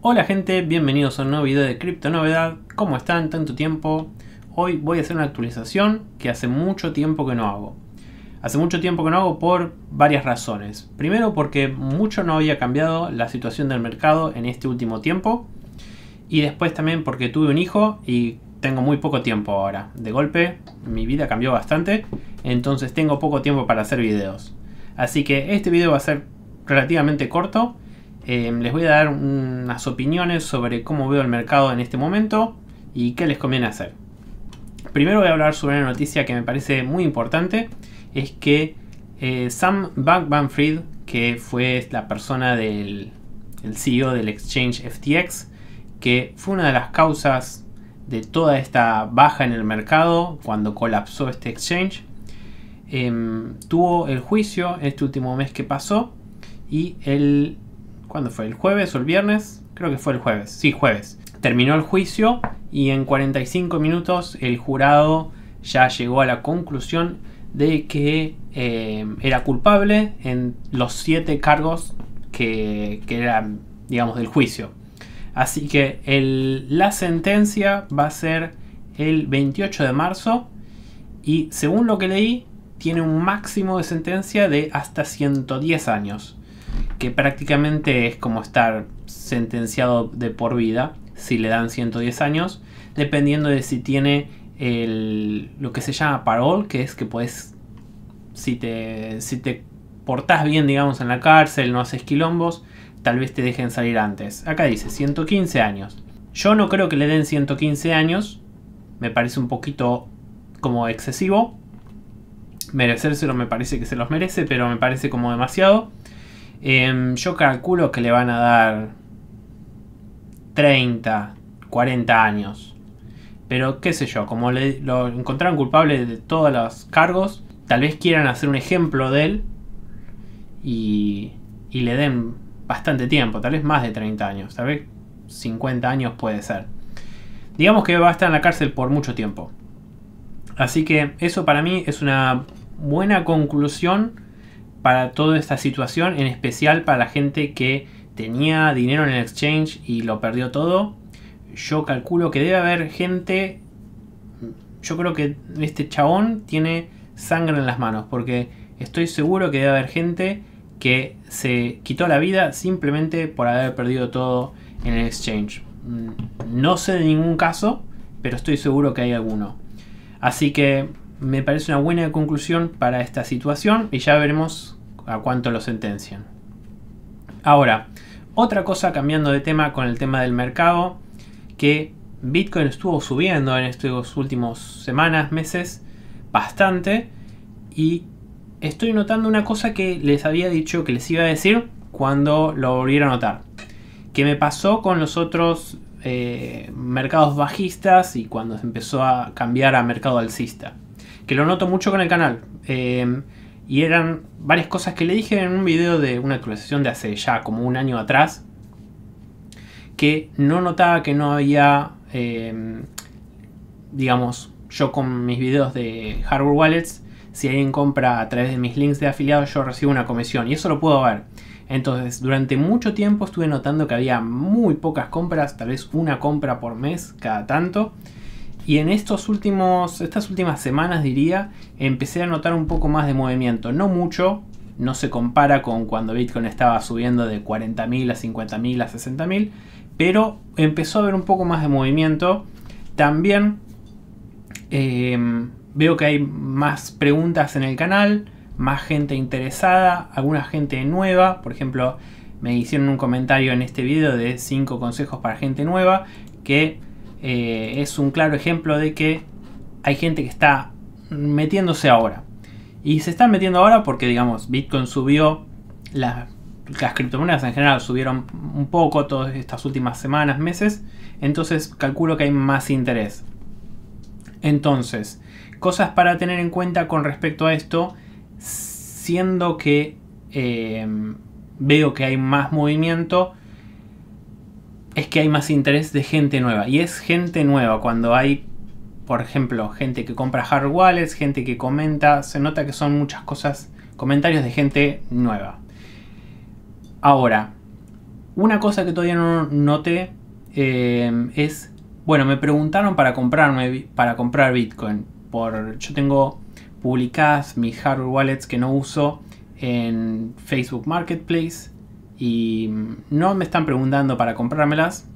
Hola gente, bienvenidos a un nuevo video de Cripto Novedad. ¿Cómo están? Tanto tiempo. Hoy voy a hacer una actualización que hace mucho tiempo que no hago. Hace mucho tiempo que no hago por varias razones. Primero porque mucho no había cambiado la situación del mercado en este último tiempo. Y después también porque tuve un hijo y tengo muy poco tiempo ahora. De golpe mi vida cambió bastante, entonces tengo poco tiempo para hacer videos. Así que este video va a ser relativamente corto. Les voy a dar unas opiniones sobre cómo veo el mercado en este momento y qué les conviene hacer. Primero voy a hablar sobre una noticia que me parece muy importante. Es que Sam Bankman-Fried, que fue la persona el CEO del exchange FTX, que fue una de las causas de toda esta baja en el mercado cuando colapsó este exchange, tuvo el juicio este último mes que pasó y ¿cuándo fue? ¿El jueves o el viernes? Creo que fue el jueves. Sí, jueves. Terminó el juicio y en 45 minutos el jurado ya llegó a la conclusión de que era culpable en los 7 cargos que eran, digamos, del juicio. Así que la sentencia va a ser el 28 de marzo y según lo que leí tiene un máximo de sentencia de hasta 110 años. Que prácticamente es como estar sentenciado de por vida si le dan 110 años, dependiendo de si tiene lo que se llama parole, que es que puedes, si te portás bien, digamos, en la cárcel, no haces quilombos, tal vez te dejen salir antes. Acá dice 115 años. Yo no creo que le den 115 años, me parece un poquito como excesivo. Merecérselo me parece que se los merece, pero me parece como demasiado. Yo calculo que le van a dar 30, 40 años. Pero qué sé yo, como lo encontraron culpable de todos los cargos, tal vez quieran hacer un ejemplo de él y le den bastante tiempo, tal vez más de 30 años, tal vez 50 años puede ser. Digamos que va a estar en la cárcel por mucho tiempo. Así que eso para mí es una buena conclusión para toda esta situación, en especial para la gente que tenía dinero en el exchange y lo perdió todo. Yo calculo que debe haber gente, yo creo que este chabón tiene sangre en las manos, porque estoy seguro que debe haber gente que se quitó la vida simplemente por haber perdido todo en el exchange. No sé de ningún caso, pero estoy seguro que hay alguno. Así que me parece una buena conclusión para esta situación y ya veremos a cuánto lo sentencian. Ahora, otra cosa cambiando de tema con el tema del mercado, que Bitcoin estuvo subiendo en estos últimos semanas, meses, bastante, y estoy notando una cosa que les había dicho que les iba a decir cuando lo volviera a notar, que me pasó con los otros mercados bajistas y cuando se empezó a cambiar a mercado alcista, que lo noto mucho con el canal. Y eran varias cosas que le dije en un video de una actualización de hace ya como un año atrás, que no notaba que no había, digamos, yo con mis videos de hardware wallets, si alguien compra a través de mis links de afiliados, yo recibo una comisión y eso lo puedo ver. Entonces, durante mucho tiempo estuve notando que había muy pocas compras, tal vez una compra por mes cada tanto. Y en estas últimas semanas, diría, empecé a notar un poco más de movimiento. No mucho, no se compara con cuando Bitcoin estaba subiendo de 40.000 a 50.000 a 60.000, pero empezó a haber un poco más de movimiento. También veo que hay más preguntas en el canal, más gente interesada, alguna gente nueva. Por ejemplo, me hicieron un comentario en este video de 5 consejos para gente nueva, que es un claro ejemplo de que hay gente que está metiéndose ahora. Y se están metiendo ahora porque, digamos, Bitcoin subió, las criptomonedas en general subieron un poco todas estas últimas semanas, meses. Entonces calculo que hay más interés. Entonces, cosas para tener en cuenta con respecto a esto, siendo que veo que hay más movimiento, es que hay más interés de gente nueva. Y es gente nueva cuando hay, por ejemplo, gente que compra hard wallets, gente que comenta. Se nota que son muchas cosas, comentarios de gente nueva. Ahora, Una cosa que todavía no noté es, bueno, me preguntaron para comprar Bitcoin. Yo tengo publicadas mis hardware wallets que no uso en Facebook Marketplace y no me están preguntando para comprármelas.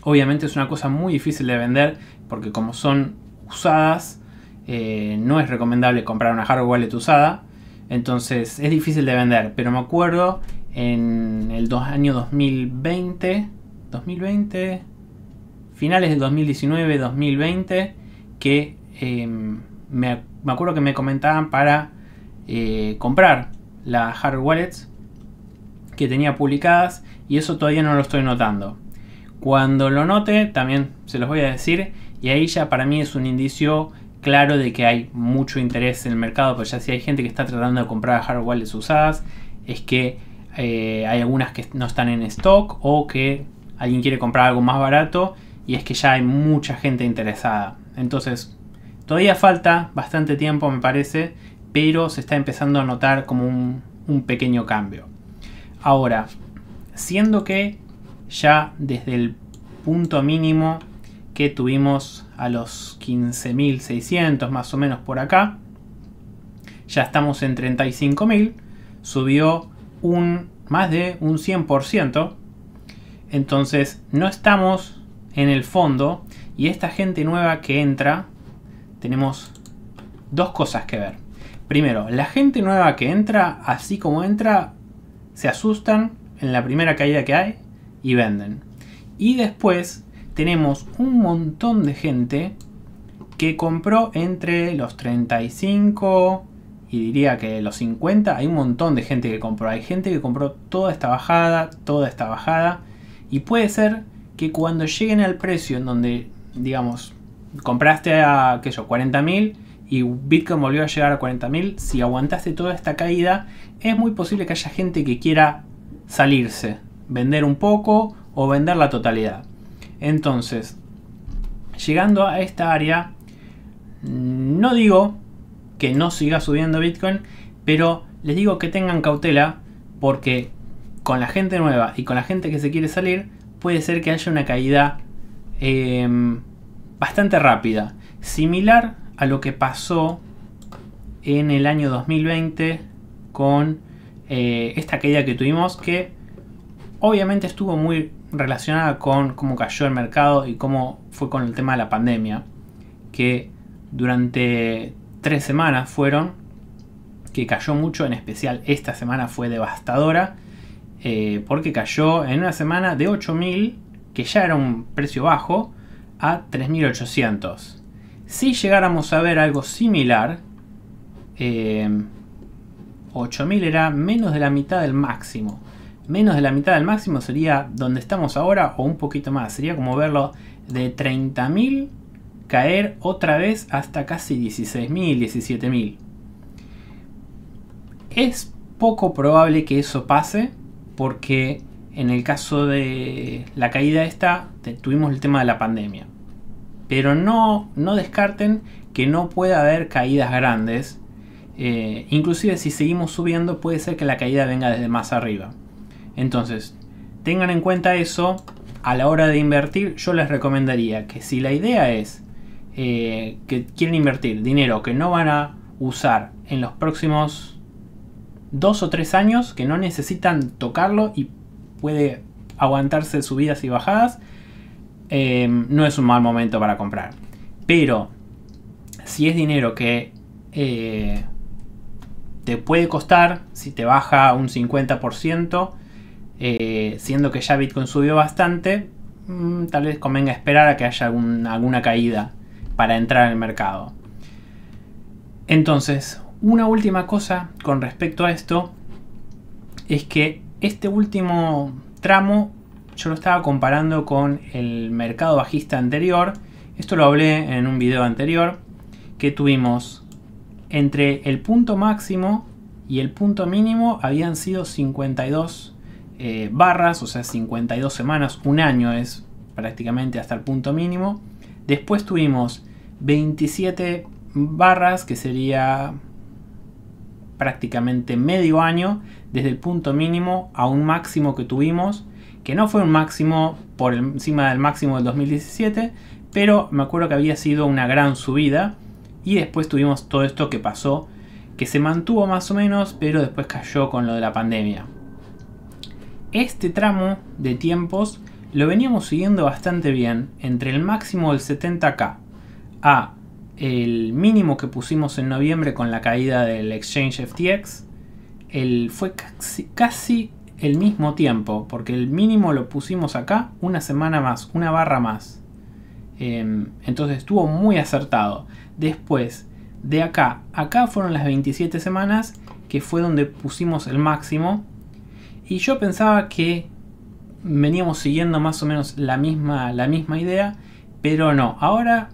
Obviamente es una cosa muy difícil de vender porque como son usadas, no es recomendable comprar una hardware wallet usada. Entonces es difícil de vender. Pero me acuerdo en el año 2020, finales del 2019, 2020, que me acuerdo que me comentaban para comprar las hardware wallets que tenía publicadas, y eso todavía no lo estoy notando. Cuando lo note también se los voy a decir, y ahí ya para mí es un indicio claro de que hay mucho interés en el mercado. Pues ya si hay gente que está tratando de comprar hardware wallets usadas, es que hay algunas que no están en stock o que alguien quiere comprar algo más barato, y es que ya hay mucha gente interesada. Entonces todavía falta bastante tiempo, me parece, pero se está empezando a notar como un pequeño cambio. Ahora, siendo que ya desde el punto mínimo que tuvimos a los 15.600 más o menos por acá, ya estamos en 35.000, subió más de un 100%. Entonces no estamos en el fondo, y esta gente nueva que entra, tenemos dos cosas que ver. Primero, la gente nueva que entra, así como entra, se asustan en la primera caída que hay y venden. Y después tenemos un montón de gente que compró entre los 35 y diría que los 50. Hay un montón de gente que compró. Hay gente que compró toda esta bajada. Y puede ser que cuando lleguen al precio en donde, digamos, compraste a, qué sé yo, 40.000 y Bitcoin volvió a llegar a 40.000, si aguantaste toda esta caída, es muy posible que haya gente que quiera salirse, vender un poco o vender la totalidad. Entonces, llegando a esta área, no digo que no siga subiendo Bitcoin, pero les digo que tengan cautela, porque con la gente nueva y con la gente que se quiere salir, puede ser que haya una caída bastante rápida, similar a lo que pasó en el año 2020 con esta caída que tuvimos, que obviamente estuvo muy relacionada con cómo cayó el mercado y cómo fue con el tema de la pandemia, que durante 3 semanas fueron, que cayó mucho. En especial esta semana fue devastadora, porque cayó en una semana de 8.000, que ya era un precio bajo, a 3.800. Si llegáramos a ver algo similar, 8.000 era menos de la mitad del máximo. Menos de la mitad del máximo sería donde estamos ahora, o un poquito más. Sería como verlo de 30.000 caer otra vez hasta casi 16.000, 17.000. Es poco probable que eso pase, porque en el caso de la caída esta tuvimos el tema de la pandemia. Pero no descarten que no pueda haber caídas grandes. Inclusive si seguimos subiendo, puede ser que la caída venga desde más arriba. Entonces, tengan en cuenta eso a la hora de invertir. Yo les recomendaría que si la idea es que quieren invertir dinero que no van a usar en los próximos 2 o 3 años, que no necesitan tocarlo y puede aguantarse subidas y bajadas, no es un mal momento para comprar. Pero si es dinero que te puede costar, si te baja un 50%, siendo que ya Bitcoin subió bastante, tal vez convenga esperar a que haya alguna caída para entrar en el mercado. Entonces, una última cosa con respecto a esto es que este último tramo yo lo estaba comparando con el mercado bajista anterior. Esto lo hablé en un video anterior, que tuvimos entre el punto máximo y el punto mínimo habían sido 52 barras, o sea 52 semanas, un año es prácticamente hasta el punto mínimo. Después tuvimos 27 barras, que sería prácticamente medio año, desde el punto mínimo a un máximo que tuvimos, que no fue un máximo por encima del máximo del 2017, pero me acuerdo que había sido una gran subida y después tuvimos todo esto que pasó, que se mantuvo más o menos, pero después cayó con lo de la pandemia. Este tramo de tiempos lo veníamos siguiendo bastante bien, entre el máximo del 70k a el mínimo que pusimos en noviembre con la caída del exchange FTX. Fue casi el mismo tiempo, porque el mínimo lo pusimos acá una semana más, una barra más. Entonces estuvo muy acertado. Después de acá fueron las 27 semanas, que fue donde pusimos el máximo. Y yo pensaba que veníamos siguiendo más o menos la misma idea, pero no. Ahora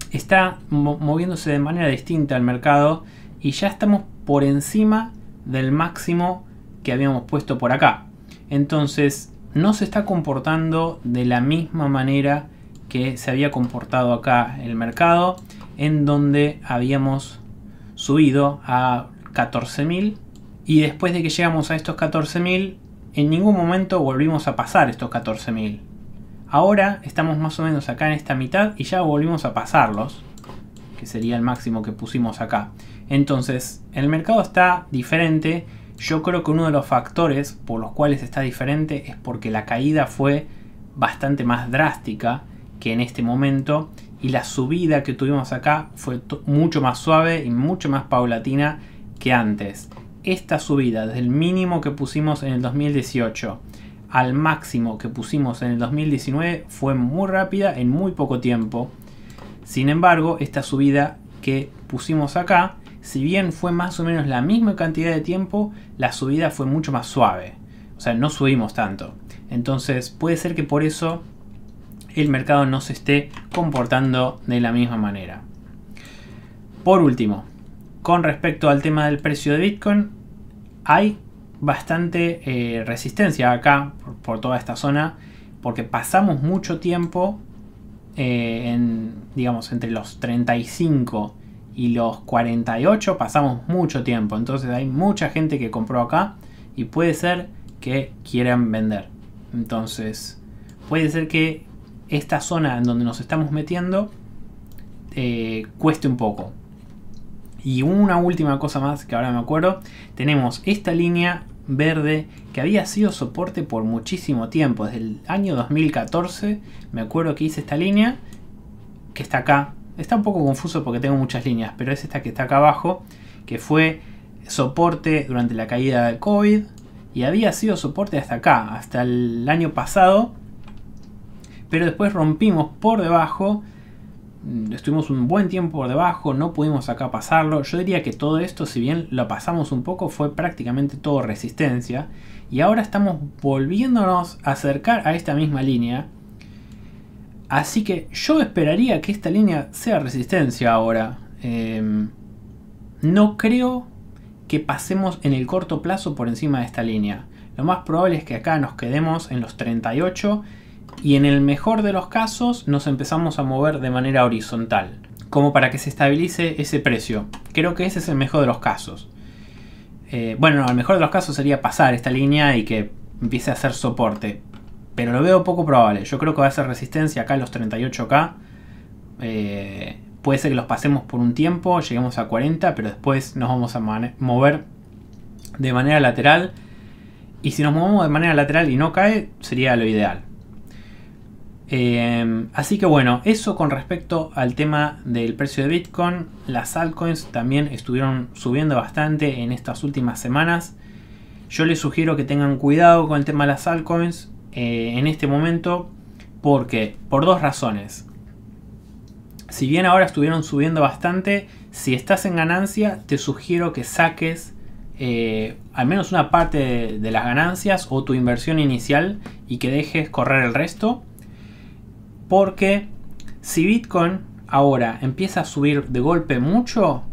está moviéndose de manera distinta el mercado y ya estamos por encima del máximo que habíamos puesto por acá. Entonces no se está comportando de la misma manera que se había comportado acá el mercado, en donde habíamos subido a 14.000 y después de que llegamos a estos 14.000 en ningún momento volvimos a pasar estos 14.000. Ahora estamos más o menos acá en esta mitad y ya volvimos a pasarlos, que sería el máximo que pusimos acá. Entonces el mercado está diferente. Yo creo que uno de los factores por los cuales está diferente es porque la caída fue bastante más drástica que en este momento y la subida que tuvimos acá fue mucho más suave y mucho más paulatina que antes. Esta subida desde el mínimo que pusimos en el 2018 al máximo que pusimos en el 2019 fue muy rápida en muy poco tiempo. Sin embargo, esta subida que pusimos acá, si bien fue más o menos la misma cantidad de tiempo, la subida fue mucho más suave. O sea, no subimos tanto. Entonces puede ser que por eso el mercado no se esté comportando de la misma manera. Por último, con respecto al tema del precio de Bitcoin, hay bastante resistencia acá por toda esta zona, porque pasamos mucho tiempo digamos entre los 35 y los 48 pasamos mucho tiempo. Entonces hay mucha gente que compró acá y puede ser que quieran vender. Entonces puede ser que esta zona en donde nos estamos metiendo cueste un poco. Y una última cosa más que ahora me acuerdo, tenemos esta línea verde que había sido soporte por muchísimo tiempo, desde el año 2014 me acuerdo que hice esta línea que está acá. Está un poco confuso porque tengo muchas líneas, pero es esta que está acá abajo, que fue soporte durante la caída del COVID y había sido soporte hasta acá, hasta el año pasado, pero después rompimos por debajo. Estuvimos un buen tiempo por debajo, no pudimos acá pasarlo. Yo diría que todo esto, si bien lo pasamos un poco, fue prácticamente todo resistencia. Y ahora estamos volviéndonos a acercar a esta misma línea. Así que yo esperaría que esta línea sea resistencia ahora. No creo que pasemos en el corto plazo por encima de esta línea. Lo más probable es que acá nos quedemos en los 38. Y en el mejor de los casos nos empezamos a mover de manera horizontal, como para que se estabilice ese precio. Creo que ese es el mejor de los casos. Bueno, no, el mejor de los casos sería pasar esta línea y que empiece a hacer soporte, pero lo veo poco probable. Yo creo que va a ser resistencia acá en los 38k. Puede ser que los pasemos por un tiempo, lleguemos a 40, pero después nos vamos a mover de manera lateral. Y si nos movemos de manera lateral y no cae, sería lo ideal. Así que bueno, eso con respecto al tema del precio de Bitcoin. Las altcoins también estuvieron subiendo bastante en estas últimas semanas. Yo les sugiero que tengan cuidado con el tema de las altcoins en este momento, porque por dos razones. Si bien ahora estuvieron subiendo bastante, si estás en ganancia te sugiero que saques al menos una parte de las ganancias o tu inversión inicial y que dejes correr el resto. Porque si Bitcoin ahora empieza a subir de golpe mucho,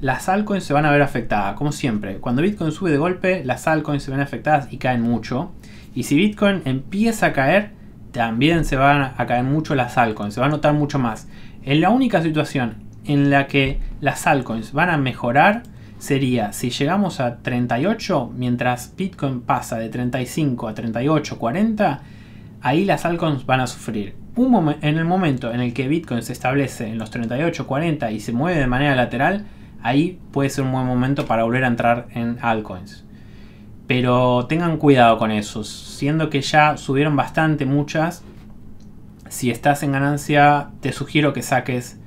las altcoins se van a ver afectadas, como siempre. Cuando Bitcoin sube de golpe, las altcoins se ven afectadas y caen mucho. Y si Bitcoin empieza a caer, también se van a caer mucho las altcoins, se va a notar mucho más. En la única situación en la que las altcoins van a mejorar sería si llegamos a 38, mientras Bitcoin pasa de 35 a 38, 40, ahí las altcoins van a sufrir. En el momento en el que Bitcoin se establece en los 38, 40 y se mueve de manera lateral, ahí puede ser un buen momento para volver a entrar en altcoins. Pero tengan cuidado con eso, siendo que ya subieron bastante muchas. Si estás en ganancia, te sugiero que saques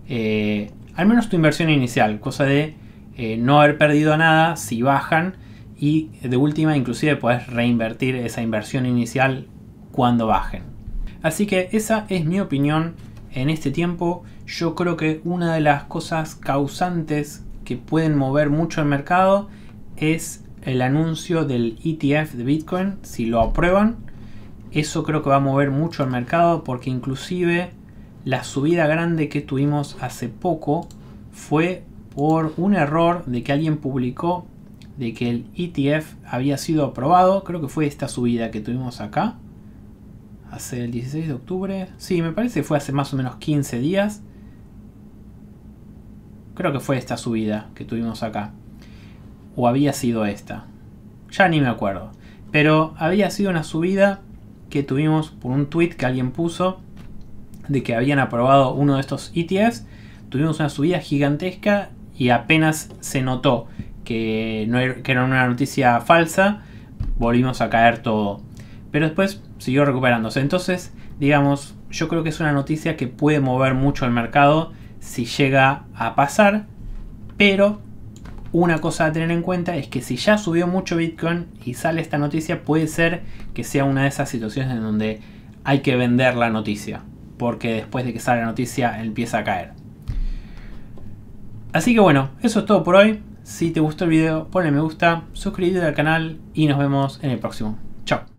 al menos tu inversión inicial, cosa de no haber perdido nada si bajan, y de última inclusive podés reinvertir esa inversión inicial cuando bajen. Así que esa es mi opinión en este tiempo. Yo creo que una de las cosas causantes que pueden mover mucho el mercado es el anuncio del ETF de Bitcoin. Si lo aprueban, eso creo que va a mover mucho el mercado, porque inclusive la subida grande que tuvimos hace poco fue por un error de que alguien publicó de que el ETF había sido aprobado. Creo que fue esta subida que tuvimos acá hace el 16 de octubre. Sí, me parece que fue hace más o menos 15 días. Creo que fue esta subida que tuvimos acá. O había sido esta. Ya ni me acuerdo. Pero había sido una subida que tuvimos por un tweet que alguien puso de que habían aprobado uno de estos ETFs. Tuvimos una subida gigantesca y apenas se notó que era una noticia falsa, volvimos a caer todo. Pero después siguió recuperándose. Entonces, digamos, yo creo que es una noticia que puede mover mucho el mercado si llega a pasar. Pero una cosa a tener en cuenta es que si ya subió mucho Bitcoin y sale esta noticia, puede ser que sea una de esas situaciones en donde hay que vender la noticia, porque después de que sale la noticia empieza a caer. Así que bueno, eso es todo por hoy. Si te gustó el video, ponle me gusta, suscríbete al canal y nos vemos en el próximo. Chao.